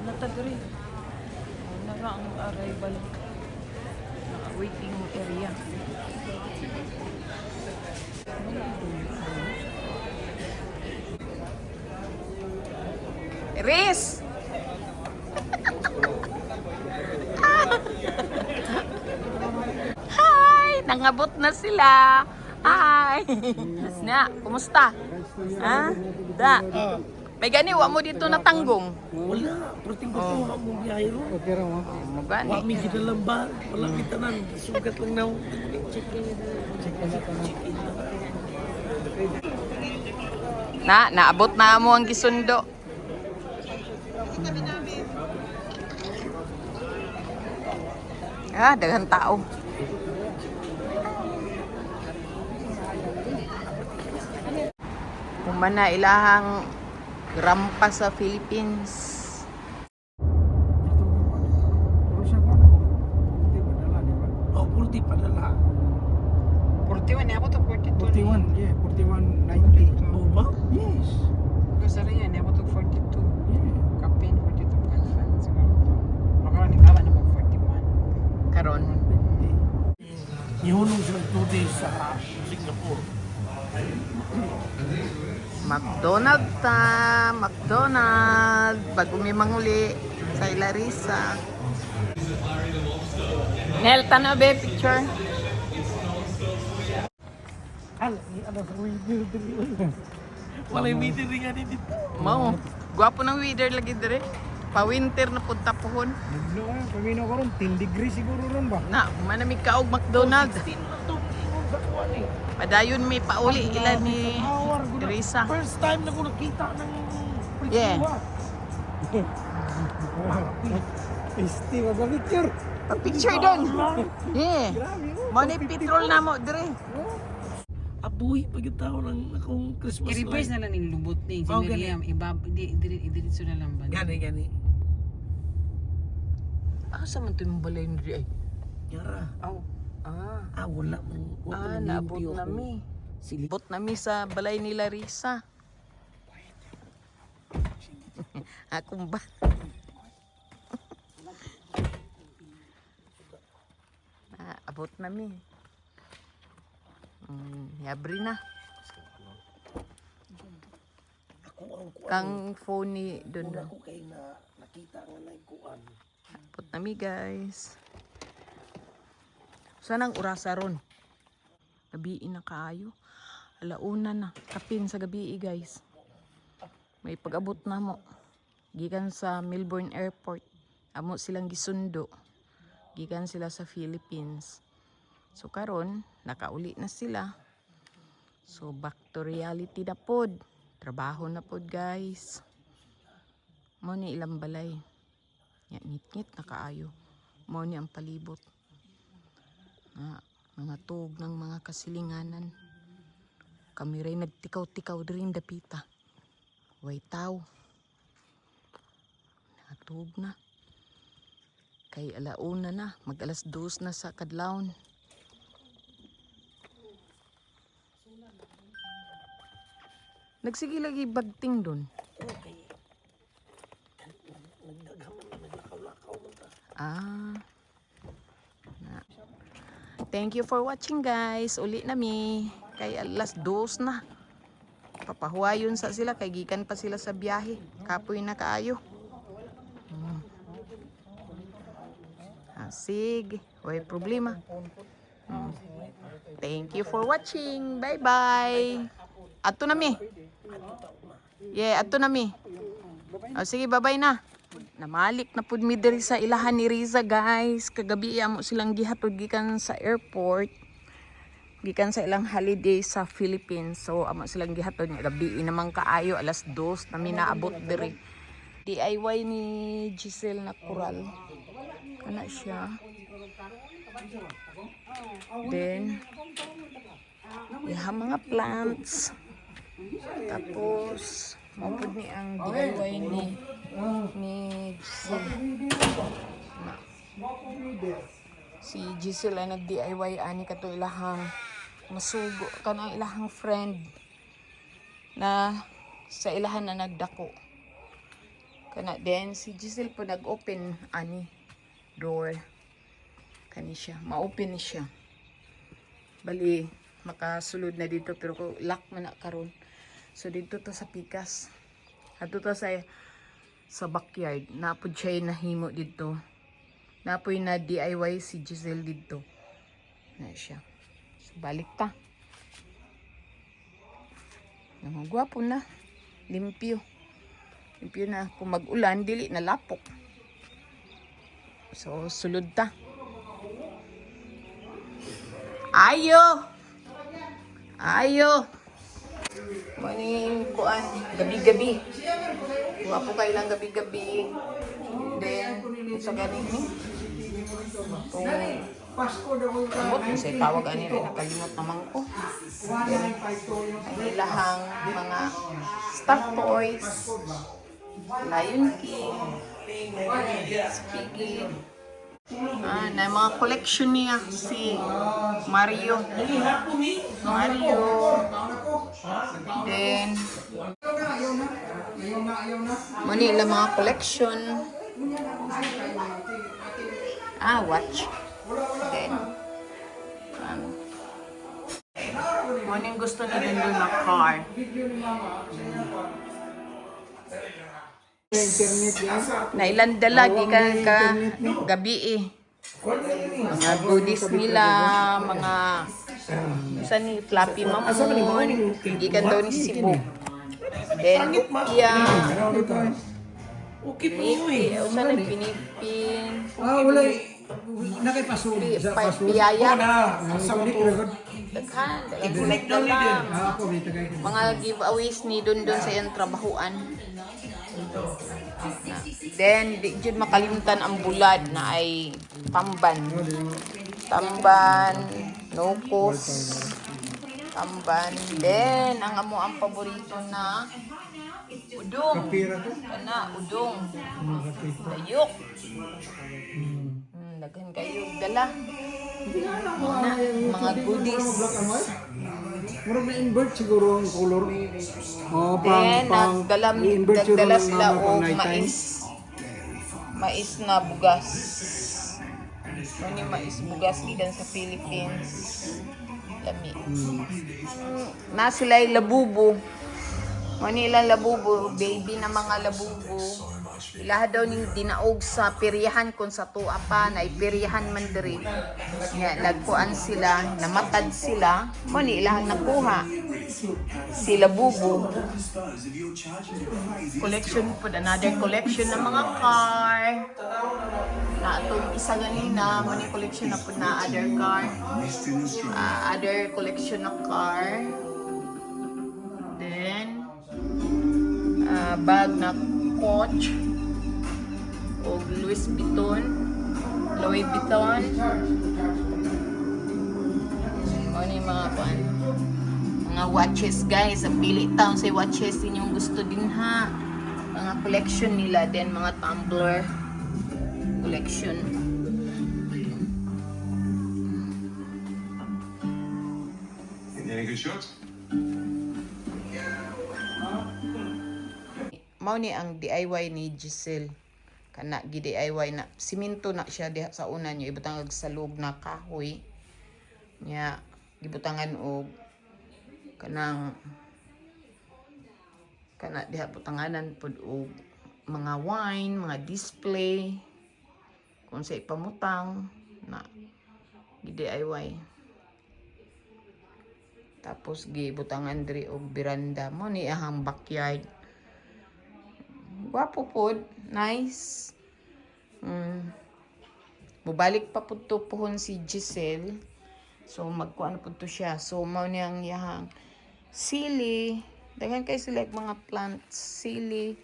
Natagri. Nara ang arrival. Waiting area. Riz! Hi! Nangabot na sila. Hi! Na, kumusta? Ha? Da. May gani, wa mo dito natanggong. Wala, perting ko po mo biyahe ro. Okay ra mo. Mo gani. Wa mi kita lang ba? Wala mi tanan, sugat lang na. Check Naabot na mo ang gisundo. Ah, daghang tao. Kung man na ilahang rampa sa Philippines. Pero siya ko na. Hindi ba dala di ba? Oh, pulti padala. 41 ako to 42. 41, yeah, 41.90. Oh, ba? Yes. Kasi rin yan, ako to 42. Yeah. Kapin 42.5 siguro to. Makaroon ni Kawa na po 41. Karon. 150. Ihunong siya 2 days sa Singapore. McDonald ta, McDonald. Bago may manguli sa Larissa. Nel, tanaw be picture. Ano sa video dito? Wala yung meeting rin nga dito. Mao, gwapo ng weather lagi dire. Pa-winter na punta pohon. Naglo ka, pamino ko ron, 10 degrees siguro ron ba? Na, manamig kaog McDonald. 16 na to. Ingon sa kuwan eh. Padayon may pauli ila ni Teresa. First time na ko nakita ng Yeah. Isti, mag-picture. Pa-picture doon. Yeah. Mo ni petrol na mo dire. Abuhi pag yung tao ng akong Christmas I-reverse light. na lang yung lubot ni si Oh, Miriam. Idiritso na lang ba? Gani. Asa man to yung balay ni ay? Yara. Aw. Wala man. Naabot nami. Silibot nami sa balay ni Larissa. Akong ba? Abot nami. Yabri na. Ako ang kuwan. Kang phone ni doon. Una ko kay na nakita nga na kuwan. Abot nami guys. Saan ang orasa ron? Gabiin na kaayo. Alauna na. Kapin sa gabi guys. May pag-abot na mo. Gikan sa Melbourne Airport. Amo silang gisundo. Gikan sila sa Philippines. So karon nakauli na sila. So back to reality na pod. Trabaho na pod guys. Mo ni ilang balay. Ya, ngit-ngit na kaayo. Mo ni ang palibot. Mga tug ng mga kasilinganan. Kami rin nagtikaw-tikaw din dapita. Way tao. Natug na. Kay alauna na. Mag alas 2 na sa kadlawon. Nagsige lagi bagting doon. Thank you for watching guys. Uli nami. Kay alas 2 na. Papahuayon sa sila. Kay gikan pa sila sa biyahe. Kapoy na kaayo. Sige. Way problema. Thank you for watching. Bye bye. Ato nami. Yeah, ato nami. Sige, bye-bye na. Namalik na pud mi diri sa ilahan ni Riza, guys. Kagabi amo silang gihatod gikan sa airport. Gikan sa ilang holiday sa Philippines. So amo silang gihatod nga gabi naman kaayo alas 2 na mi naabot diri. DIY ni Giselle na coral. Kana siya. Then mga plants. Tapos mapod ni ang DIY ni Giselle. Si Giselle ay nag-DIY ani kato ilahang masugo kanang ilahang friend na sa ilahan na nagdako. Kana then si Giselle po nag-open ani door. Kani siya, ma-open ni siya. Bali makasulod na dito pero ko lock man na karon. So dito to sa pikas. Ato to sa backyard. Napod siya nahimo dito. Napoy na DIY si Giselle dito. Na siya. So balik ta. Gwapo na. Limpyo. Limpyo na. Kung mag-ulan, dili na lapok. So, sulod ta. Ayo! Ayo! Maning kuan, gabi-gabi. Gwapo kayo lang gabi-gabi. Then, sa galing ni. Pasko daw ko Kamot, kasi tawag ani rin. Nakalimot naman ko. Ang ilahang mga stuff toys. Lion King. Spiggy. Na mga collection niya si Mario. Mario. Then, Manila mga collection. Watch. Then, morning gusto ni Dendo na car. internet yan. Na ilan dala, di ka gabi eh. Mga goodies nila, mga isa ni Flappy Mamon, di ka daw ni Cebu. Then, Ukia, Okay po mo eh. usa na Pinipin, Wala nakipasod sa pasod. Piyaya. Sa mo to. Daghan, I-connect daw ni din. Ako dito kay mga giveaways ni doon sa iyang trabahuan. Then, di jud makalimutan ang bulad na ay tamban. Tamban, nukos, tamban. Then, ang amo ang paborito na udong. pira ko. Kana, udong. Layok. Daghan kayo dala. Mga goodies. Murag na invert siguro ang color. Then, nagdala sila o nighttime. mais na bugas. Ano yung mais bugas gidan sa Philippines. Lami. Na sila yung labubo. Manila labubo, baby na mga labubo. Ilaha daw ning dinaog sa piryahan kung sa tuwa pa na ipiryahan man diri. Nga nagkuan sila, namatad sila, mo ni ilahang nakuha. Sila bubo. Collection po, another collection ng mga car. Na atong isa ganina, mo ni collection na po na other car. Other collection ng car. Then bag na Coach o Louis Vuitton, ano yung mga kuan, mga watches guys, ang pili taon sa watches inyong gusto din ha, mga collection nila, then mga tumbler collection. Any good shots? Mao ni ang DIY ni Giselle. Kana gi-DIY na simento na siya diha sa una niya, ibutang sa loob na kahoy. Nya gibutangan og kana diha butanganan pud og mga wine, mga display kung sa ipamutang na gi-DIY. Tapos gibutangan diri og beranda mo ni ahang backyard. Gwapo po, nice. Mubalik pa po to pohon si Giselle. So magkuan po to siya. So mao niyang yahang sili. Daghan kay sila mga plants, sili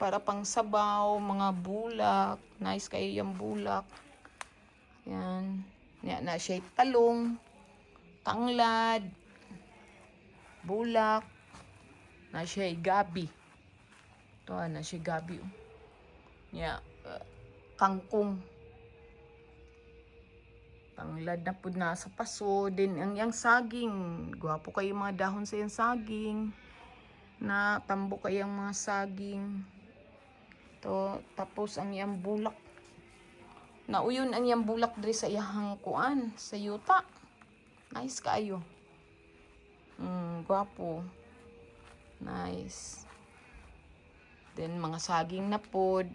para pang sabaw, mga bulak. Nice kayo yung bulak. Yan. Yan na siya talong, tanglad, bulak. Na siya gabi. Ito na siya gabi. Yeah, kangkong. Tanglad na po na sa paso. Din ang yang saging. Gwapo kayo mga dahon sa yung saging. Na tambo kayang mga saging. To, tapos ang iyang bulak. Nauyon ang iyang bulak diri sa iyahang kuan, sa yuta. Nice kaayo. Gwapo. Nice. Then mga saging na pod.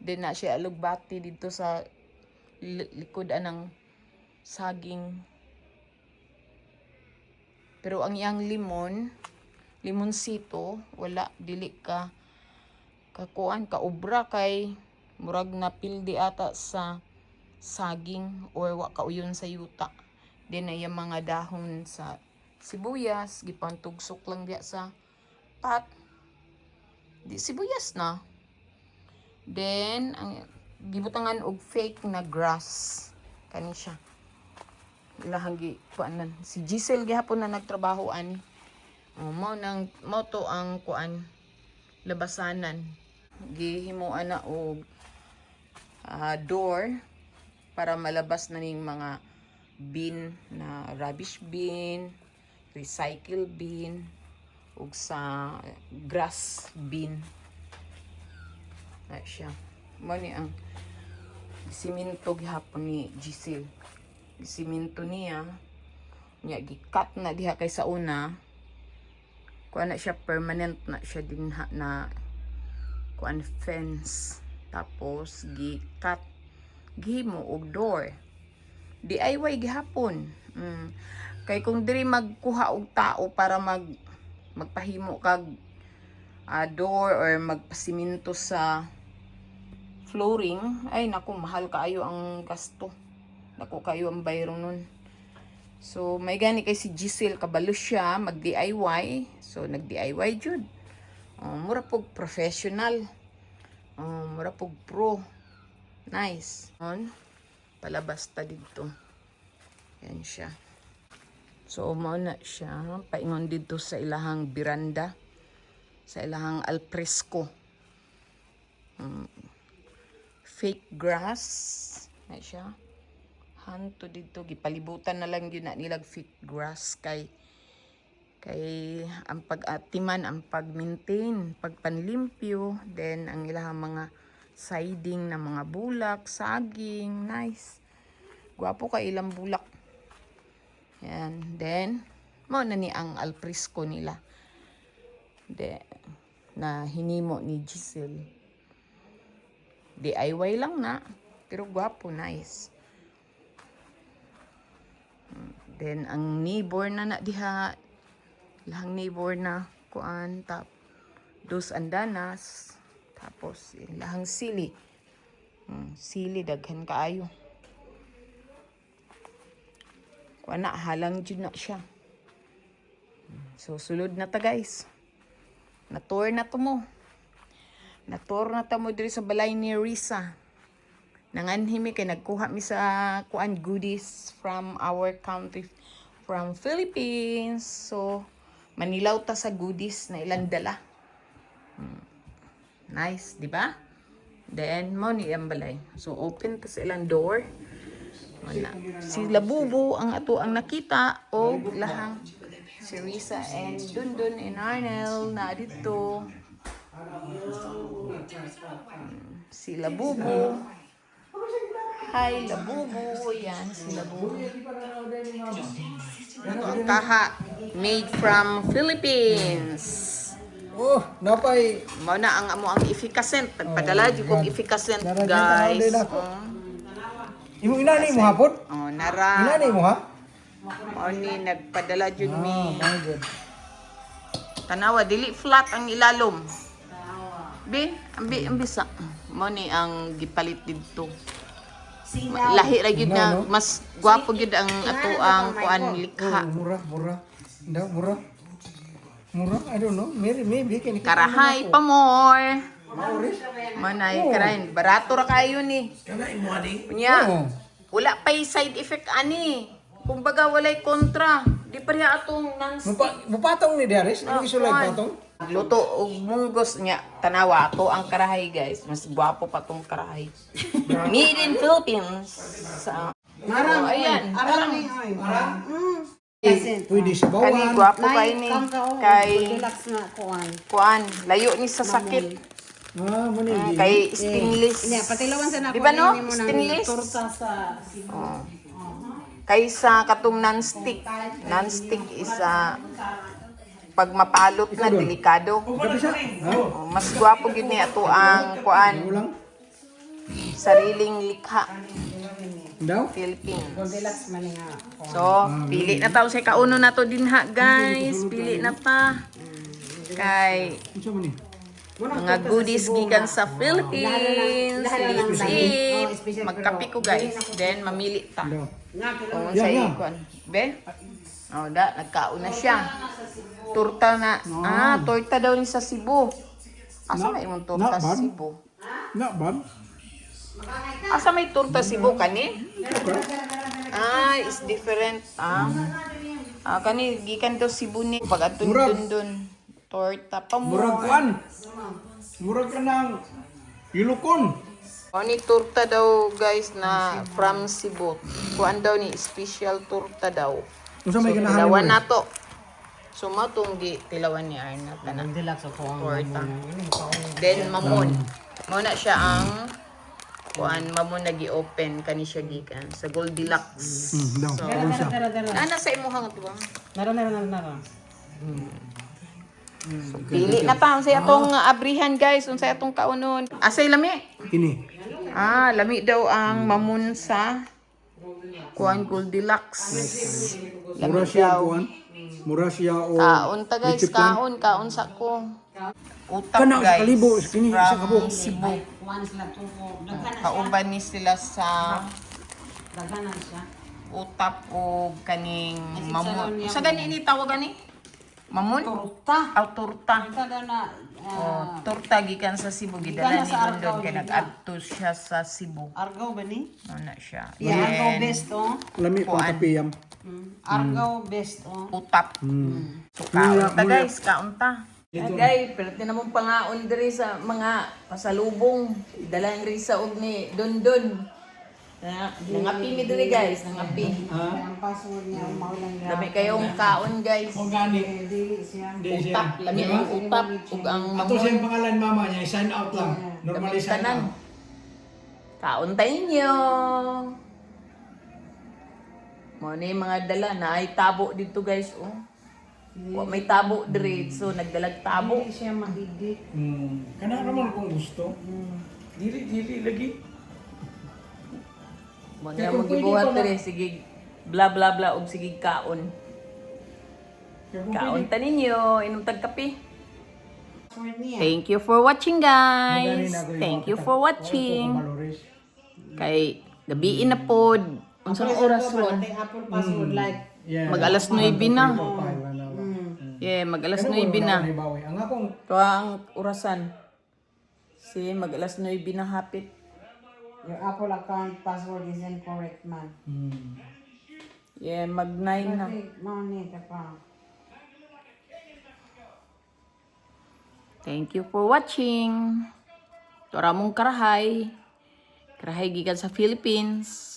Then na siya alugbati dito sa likod anang saging. Pero ang iyang limonsito, wala dili ka kakuan ka obra kay murag na pildi ata sa saging or wa kauyon sa yuta. Then ay mga dahon sa sibuyas gipantugsok lang diya sa pat. Di sibuyas na. Then ang gibutangan og fake na grass kani siya. Ilahang gi kuanan si Giselle gihapon na nagtrabaho ani. Mo to ang kuan labasanan. Gihimuan na og door para malabas na ning mga bin na rubbish bin, recycle bin, ug sa grass bin. Na siya. Mo ni ang siminto gihapon ni Giselle. Siminto niya gi-cut na diha kay sa una. Kuan na siya permanent na siya din na kuan fence. Tapos gi-cut gihimo og door. DIY gihapon. Kay kung diri magkuha og tao para magpahimo kag door or magpasiminto sa flooring, ay naku, mahal kaayo ang gasto. Naku kayo ang bayro nun. So may gani kay si Giselle kabalo siya mag DIY. So nag DIY jud. Mura pog professional. Mura pog pro. Nice. Palabas ta dito. Yan siya. So mao na siya paingon dito sa ilahang biranda. Sa ilahang alfresco. Fake grass. Na siya. Hanto dito gipalibutan na lang yun na nilag fake grass kay ang pag-atiman, ang pag-maintain, pagpanlimpyo, then ang ilahang mga siding na mga bulak, saging, nice. Gwapo ka ilang bulak. Yan, then mo na ni ang alfresco nila. Na hinimo ni Giselle. DIY lang na, pero gwapo, nice. Then ang neighbor na diha, lahang neighbor na kuan tap dos andanas, tapos lahang sili. Sili daghan kaayo. Kuan na halang jud na siya. So sulod na ta guys. Natour na to mo. Natour na ta mo diri sa balay ni Risa. Nanganhimi kay nagkuha mi sa kuan goodies from our country, from Philippines. So manilaw ta sa goodies na ilang dala. Nice, di ba? Then mo ni ang balay. So open ta sa ilang door. Wala. Si Labubo ang ato ang nakita o lahang si Risa and Dundun and Arnel na dito. Si Labubo. Hi, Labubo. Yan, si Labubo. Ito ang kaha. Made from Philippines. Oh, napay. Mao na ang amo ang efficacent. Nagpadala jud kong efficacent, guys. Imo inani mo hapon? Nara. Inani mo ha? Mao ni nagpadala jud mi. My God. Tanawa, dili flat ang ilalom. Ang bisa. Mao ni ang gipalit dito. Lahi ra gyud na mas gwapo gyud ang ato ang kuan likha. Mura. Mura. I don't know. Maybe can Karahay pa more. Manay karahin. Barato ra kayo ni. Kanay mo ani. Unya. Wala pay side effect ani. Kumbaga walay kontra. Di pa riya atong Mupatong ni Darius. Ano isulay patong? Luto og munggos niya. Tanawa to ang karahay guys. Mas gwapo pa tong karahay. Made in Philippines. Marang. Ayan. Pwede sa Kani bawan. gwapo kay ni. Kay Relax na kuan. kuan. Layo ni sa sakit. Muna yun. Kay stainless. Hindi, patilawan sa nako. Di ba no? Mo ng Stainless. torta sa Kaysa katong non-stick. Non-stick is pag mapalot na, delikado. Oh, mas gwapo yun ni ato ang kuan. Ulang? Sariling likha. Daw? Philippines. Goldilocks man nga. So, pili na tayo sa kauno na to din ha, guys. Pili na ta. Kay Ano mo ni? mga goodies gikan sa Philippines. Let's eat. Magkape ko, guys. Then, mamili ta. Daw. Kung sa ikon. Be? Oh, nagkauna siya. Torta na. Torta daw ni sa Cebu. Asa may imong torta sa Cebu? Not bad. Asa may torta Cebu kani? It's different. Kani gikan daw Cebu ni pag atun dun. Torta pa mo. Murag kuan. Murag ka ng Ilocon. Ni torta daw guys na from Cebu. Kuan daw ni special torta daw. Unsa may ganahan Tilawan mo? na to. So matong tilawan ni Arna kana. Goldilocks ako ang Torta. Then mamon. Muna siya ang kuan mamon nagi-open kani siya gikan sa Goldilocks. Daw. So, Karon siya. ana sa imuhang ito ba? Nara. Pili na pa unsay atong abrihan guys, unsay atong kaunon. Asay lami? Kini. Lami daw ang mamon sa kuan Goldilocks. Mura siya kuan. Mura siya o Kaon ta guys, leche plan. kaon sa ko. Utap Kana sa guys. kalibo, kini sa kabuk. From Cebu. Kuan sila tuko. Kauban ni sila sa Daghanan siya. utap o kaning mamon. Sa gani ni tawag gani? Mamon? Torta. Torta. Ito daw na Torta gikan sa Cebu gidala ni Gikan na sa London Argao, kay di ba? nag-adto siya sa Cebu. Argao ba ni? Ano siya? Yeah, Argao Then, best oh. Lami pang Kuan. kapiyam. Argao best oh. utap. So kaunta guys, kaunta. Guys, pero tinamong pangaon diri sa mga pasalubong. Idala rin sa og ni Dondon. Nangapi mi diri guys, nangapi. Ang password niya maulang Dami kayong kaon guys. Organic. dili siya. Utap, lami ang utap ug ang Ato mamon. siyang pangalan mama niya, sign out lang. Normally Dami sign tanan. out. Kaon tayo. Mo ni mga dala na ay tabo dito guys oh. Wa may tabo diri so nagdalag tabo. Dili siya mahigit. Kana naman kung gusto. Dili lagi. Mo na mo gibuhat diri sige bla bla bla og sige kaon. Kaon ta ninyo, inom tag kape. Password niya. Thank you for watching guys. Thank you for watching. Kay gabi na pod. Unsang oras ron? Apple password like. Mag alas 9 na. Yeah, mag alas 9 na. Ang akong Ito ang orasan. Si mag alas 9 na hapit. Your Apple account password is incorrect man. Yeah, mag 9 na. Money ka pa. Thank you for watching. Ito ramong karahay. Karahay gikan sa Philippines.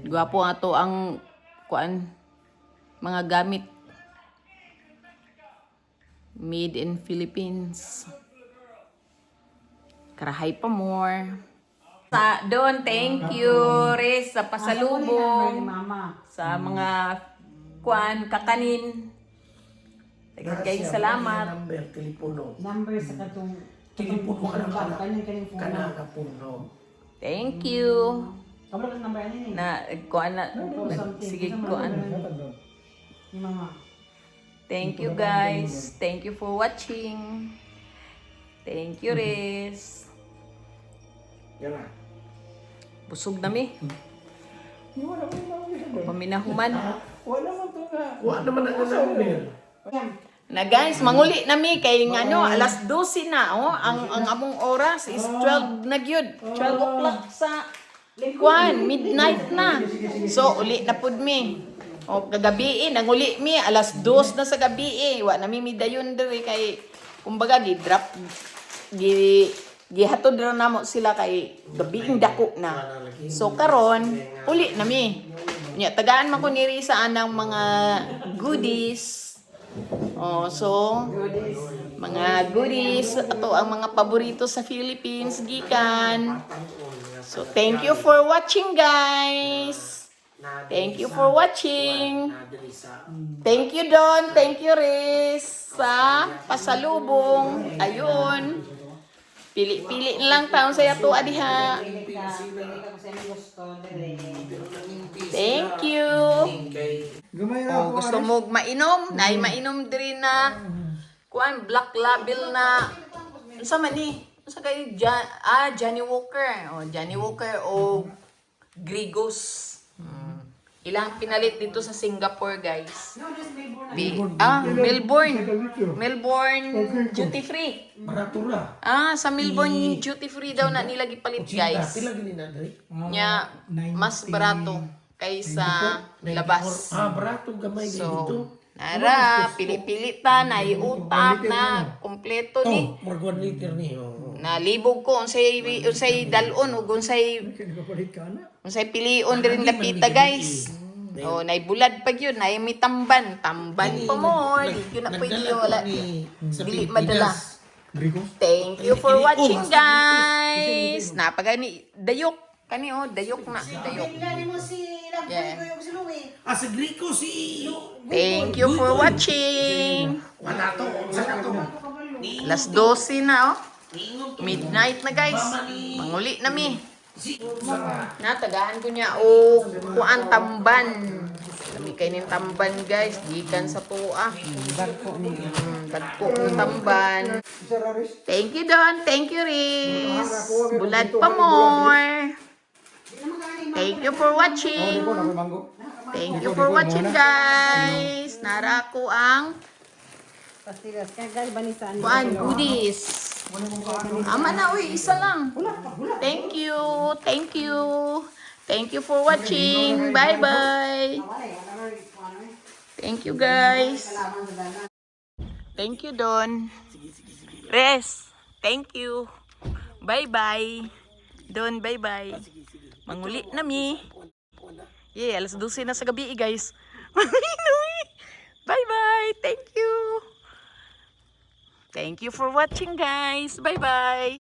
Gwapo ato ang kuan mga gamit. Made in Philippines. Karahay pa more. Doon, thank you, Riz, sa pasalubong. Mama. Sa mga kuan, kakanin. Daghang kayong salamat. Number, telepono. Number sa katong Telepono ka na kaning phone. Kana ka puno. Thank you. Kabalo ang number ni. Na, kuan na, sige, kuan. Ni mama. Thank you, guys. Thank you for watching. Thank you, Riz. Yan na. Busog na mi. Paminahuman. Wa naman ang number. Na guys, manguli na mi kay ngano alas 12 na oh. Ang among oras is 12 na gyud. 12 o'clock sa kuan, midnight na. So uli na pud mi. O kagabi nanguli mi alas 2 na sa gabi wa na mi midayon diri kay kumbaga gi-drop gihatod ra namo sila kay gabiing dako na. So karon uli na mi. Nya tagaan man ko ni Risa anang mga goodies. Oh, so mga goodies, ito ang mga paborito sa Philippines gikan. So thank you for watching, guys. Thank you for watching. Thank you Don, thank you Riz sa pasalubong. Ayun. Pili-pili lang taon sa yato adiha. Pili ka kung saan gusto. Dali. Thank you. Gamay Oh, na ako. gusto mo mainom? Nay mainom diri na kuan black label na unsa man ni? Unsa kay Johnny Walker. Oh, Johnny Walker o Grigos. Ilang pinalit dito sa Singapore, guys. Melbourne. Melbourne duty free. Baratura. Sa Melbourne duty free daw na nila gipalit, guys. Pila gini na dre? Nya mas barato kaysa labas. Barato gamay dito. Nara, pili-pili ta, naiutap na, kompleto ni. Murag 1 liter ni. Nalibog ko, unsay dalon, ug unsay pilion din lapita, guys. Oh, naibulad pag yun, may tamban. Tamban pa mo, yun na pwede yun, wala. Dili madala. Thank you for watching, guys. Napagani, dayok. Kani dayok na. Dayok. Yeah. Si Grico si... Thank you for watching. Wala to. Saan to? Alas 12 na, midnight na, guys. Manguli na mi. Natagaan ko niya kuan tamban. Kami kay ning tamban, guys, gikan sa tuwa. Dagko ng tamban. Thank you Don, thank you Riz. Bulad pa more. Thank you for watching. Thank you for watching, guys. Nara ko ang Pastillas. Kaya guys, banisaan. kuan goodies. Ama na, isa lang. Thank you. Thank you. Thank you for watching. Bye-bye. Thank you, guys. Thank you, Don. Res, thank you. Bye-bye. Don, bye-bye. Manguli na mi. Yeah, alas 12 na sa gabi, guys. Bye-bye. Thank you. Thank you for watching, guys. Bye-bye.